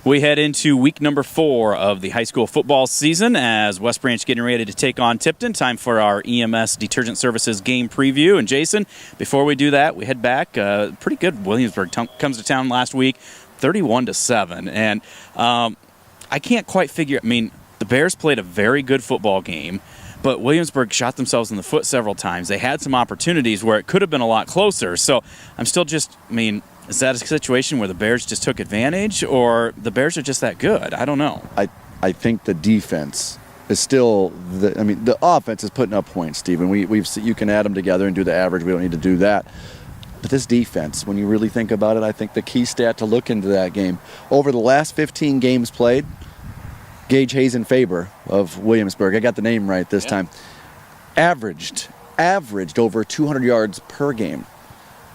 We head into week number 4 of the high school football season as West Branch getting ready to take on Tipton. Time for our EMS Detergent Services game preview. And Jason, before we do that, we head back. Pretty good. Williamsburg comes to town last week, 31-7. And I can't quite figure. I mean, the Bears played a very good football game, but Williamsburg shot themselves in the foot several times. They had some opportunities where it could have been a lot closer. So I'm still just, is that a situation where the Bears just took advantage, or the Bears are just that good? I don't know. I think the defense is still the offense is putting up points, Stephen. You can add them together and do the average. We don't need to do that. But this defense, when you really think about it, I think the key stat to look into that game, over the last 15 games played, Gage Hazen Faber of Williamsburg, I got the name right this time, averaged over 200 yards per game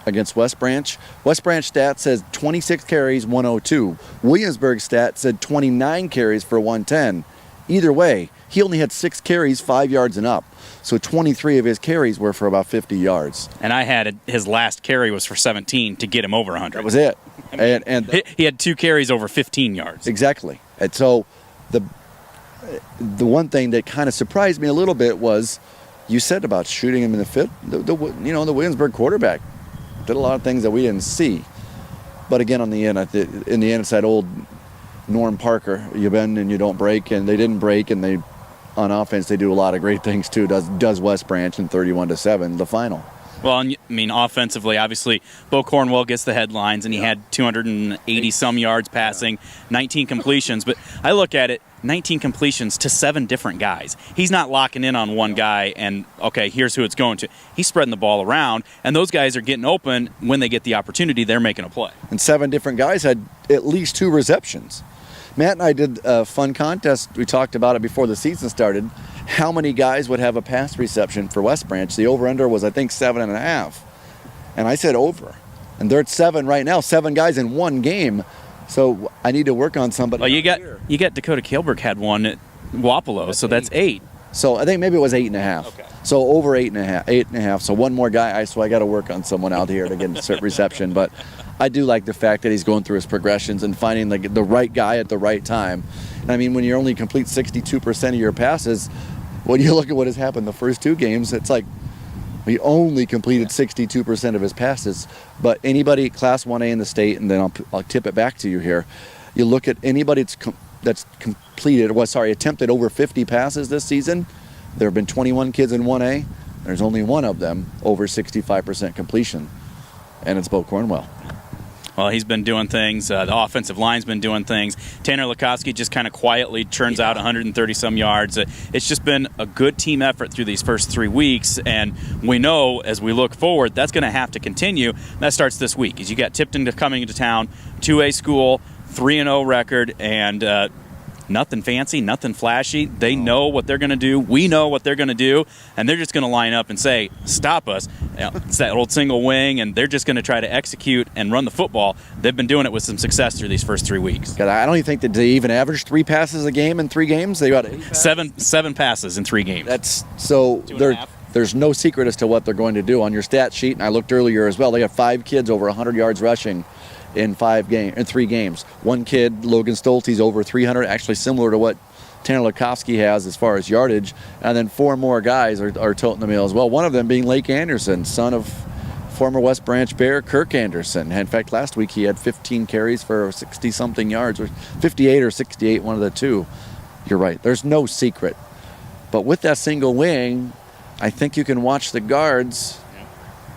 against West Branch. West Branch stat says 26 carries, 102. Williamsburg stat said 29 carries for 110. Either way, he only had 6 carries, 5 yards and up. So 23 of his carries were for about 50 yards. And I had his last carry was for 17 to get him over 100. That was it. And he had 2 carries over 15 yards. Exactly. And so the one thing that kind of surprised me a little bit was you said about shooting him in the foot. The Williamsburg quarterback did a lot of things that we didn't see. But again, in the end, it's that old Norm Parker, you bend and you don't break, and they didn't break, and they, on offense, they do a lot of great things too. Does West Branch in 31-7, the final. Well, offensively, obviously, Bo Cornwell gets the headlines, and he had 280-some yards passing, 19 completions. But I look at it, 19 completions to 7 different guys. He's not locking in on one guy and, okay, here's who it's going to. He's spreading the ball around, and those guys are getting open. When they get the opportunity, they're making a play. And 7 different guys had at least 2 receptions. Matt and I did a fun contest. We talked about it before the season started. How many guys would have a pass reception for West Branch? The over-under was, I think, 7.5. And I said over. And they're at 7 right now, 7 guys in one game. So I need to work on somebody. Well, you got Dakota Kilberg had one at Wapello, so that's 8. So I think maybe it was 8.5. Okay. So over 8.5. So one more guy. So I got to work on someone out here to get a certain reception. But I do like the fact that he's going through his progressions and finding the right guy at the right time. And when you only complete 62% of your passes, when you look at what has happened the first 2 games, it's like he only completed 62% of his passes. But anybody Class 1A in the state, and then I'll tip it back to you here. You look at anybody that's attempted over 50 passes this season. There have been 21 kids in 1A. There's only one of them over 65% completion, and it's Bo Cornwell. Well, he's been doing things. The offensive line's been doing things. Tanner Lukowski just kind of quietly churns out 130-some yards. It's just been a good team effort through these first 3 weeks, and we know as we look forward that's going to have to continue. That starts this week. As you got Tipton coming into town, 2A school, 3-0 record, and nothing fancy, nothing flashy. They know what they're going to do. We know what they're going to do, and they're just going to line up and say, stop us. It's that old single wing, and they're just going to try to execute and run the football. They've been doing it with some success through these first 3 weeks. I don't even think that they even averaged 3 passes a game in 3 games. They got 7 passes in 3 games. That's so there's no secret as to what they're going to do on your stat sheet. And I looked earlier as well. They got 5 kids over 100 yards rushing in 3 games. One kid, Logan Stolte's over 300, actually similar to what Tanner Lukowski has as far as yardage. And then 4 more guys are toting the mail as well. One of them being Lake Anderson, son of former West Branch Bear Kirk Anderson. In fact, last week he had 15 carries for 60-something yards, or 58 or 68, one of the two. You're right. There's no secret. But with that single wing, I think you can watch the guards,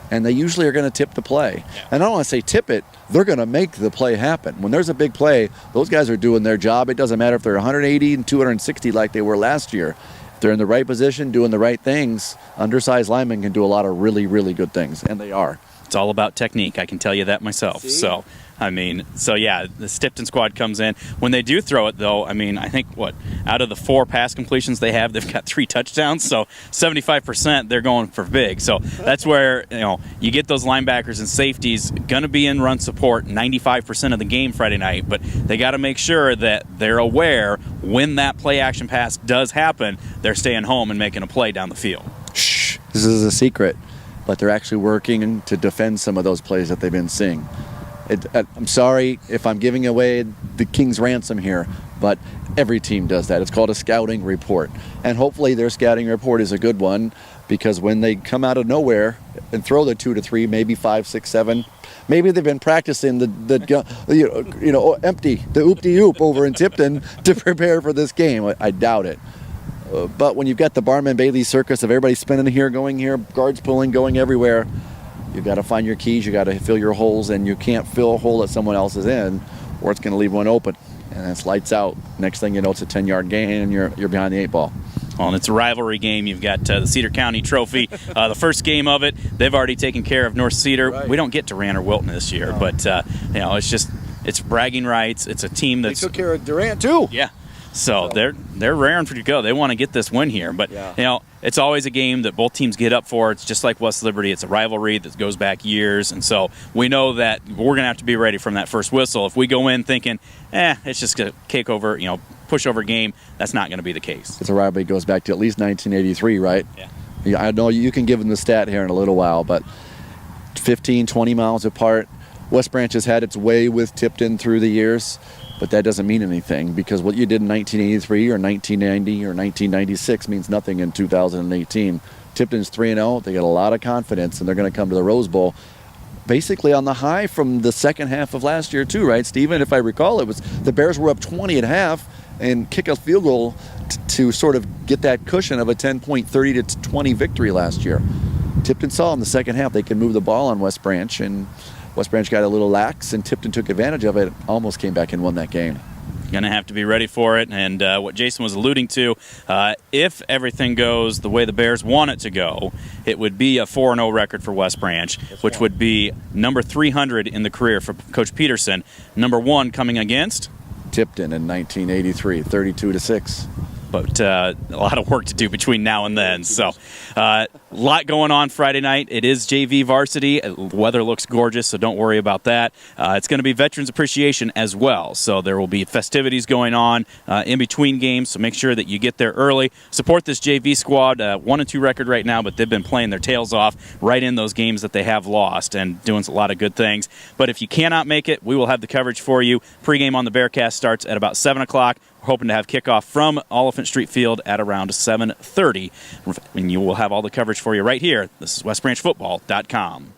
and they usually are going to tip the play. Yeah. And I don't want to say tip it. They're going to make the play happen. When there's a big play, those guys are doing their job. It doesn't matter if they're 180 and 260 like they were last year. If they're in the right position, doing the right things, undersized linemen can do a lot of really, really good things, and they are. It's all about technique. I can tell you that myself. See? So yeah, the Tipton squad comes in. When they do throw it, though, I think, out of the 4 pass completions they have, they've got 3 touchdowns. So 75%, they're going for big. So that's where, you get those linebackers and safeties going to be in run support 95% of the game Friday night. But they got to make sure that they're aware when that play action pass does happen, they're staying home and making a play down the field. Shh, this is a secret. But they're actually working to defend some of those plays that they've been seeing. I'm sorry if I'm giving away the king's ransom here, but every team does that. It's called a scouting report. And hopefully their scouting report is a good one, because when they come out of nowhere and throw the 2 to 3, maybe 5, 6, 7, maybe they've been practicing the empty, the oop-de-oop over in Tipton to prepare for this game. I doubt it. But when you've got the Barnum Bailey circus of everybody spinning here, going here, guards pulling, going everywhere, you've got to find your keys, you got to fill your holes, and you can't fill a hole that someone else is in, or it's going to leave one open. And it's lights out. Next thing you know, it's a 10-yard gain, and you're behind the 8 ball. Well, and it's a rivalry game. You've got the Cedar County Trophy. The first game of it, they've already taken care of North Cedar. Right. We don't get to Rann or Wilton this year, but it's bragging rights. It's a team that's They took care of Durant too. Yeah. So they're raring for to go. They want to get this win here, but it's always a game that both teams get up for. It's just like West Liberty. It's a rivalry that goes back years, and so we know that we're going to have to be ready from that first whistle. If we go in thinking, it's just a kick over, push over game, that's not going to be the case. It's a rivalry that goes back to at least 1983, right? Yeah. I know you can give them the stat here in a little while, but 15, 20 miles apart. West Branch has had its way with Tipton through the years. But that doesn't mean anything, because what you did in 1983 or 1990 or 1996 means nothing in 2018. Tipton's 3-0. They got a lot of confidence, and they're going to come to the Rose Bowl basically on the high from the second half of last year too, right, Stephen? If I recall, it was the Bears were up 20 at half and kick a field goal to sort of get that cushion of a 10-point 30-20 victory last year. Tipton saw in the second half they could move the ball on West Branch, and West Branch got a little lax, and Tipton took advantage of it, almost came back and won that game. Going to have to be ready for it, and what Jason was alluding to, if everything goes the way the Bears want it to go, it would be a 4-0 record for West Branch, which would be number 300 in the career for Coach Peterson. Number 1 coming against? Tipton in 1983, 32-6. But a lot of work to do between now and then. So a lot going on Friday night. It is JV varsity. The weather looks gorgeous, so don't worry about that. It's going to be Veterans Appreciation as well. So there will be festivities going on in between games, so make sure that you get there early. Support this JV squad. 1-2 record right now, but they've been playing their tails off right in those games that they have lost and doing a lot of good things. But if you cannot make it, we will have the coverage for you. Pre-game on the Bearcast starts at about 7 o'clock. We're hoping to have kickoff from Oliphant Street Field at around 7:30, and you will have all the coverage for you right here. This is WestBranchFootball.com.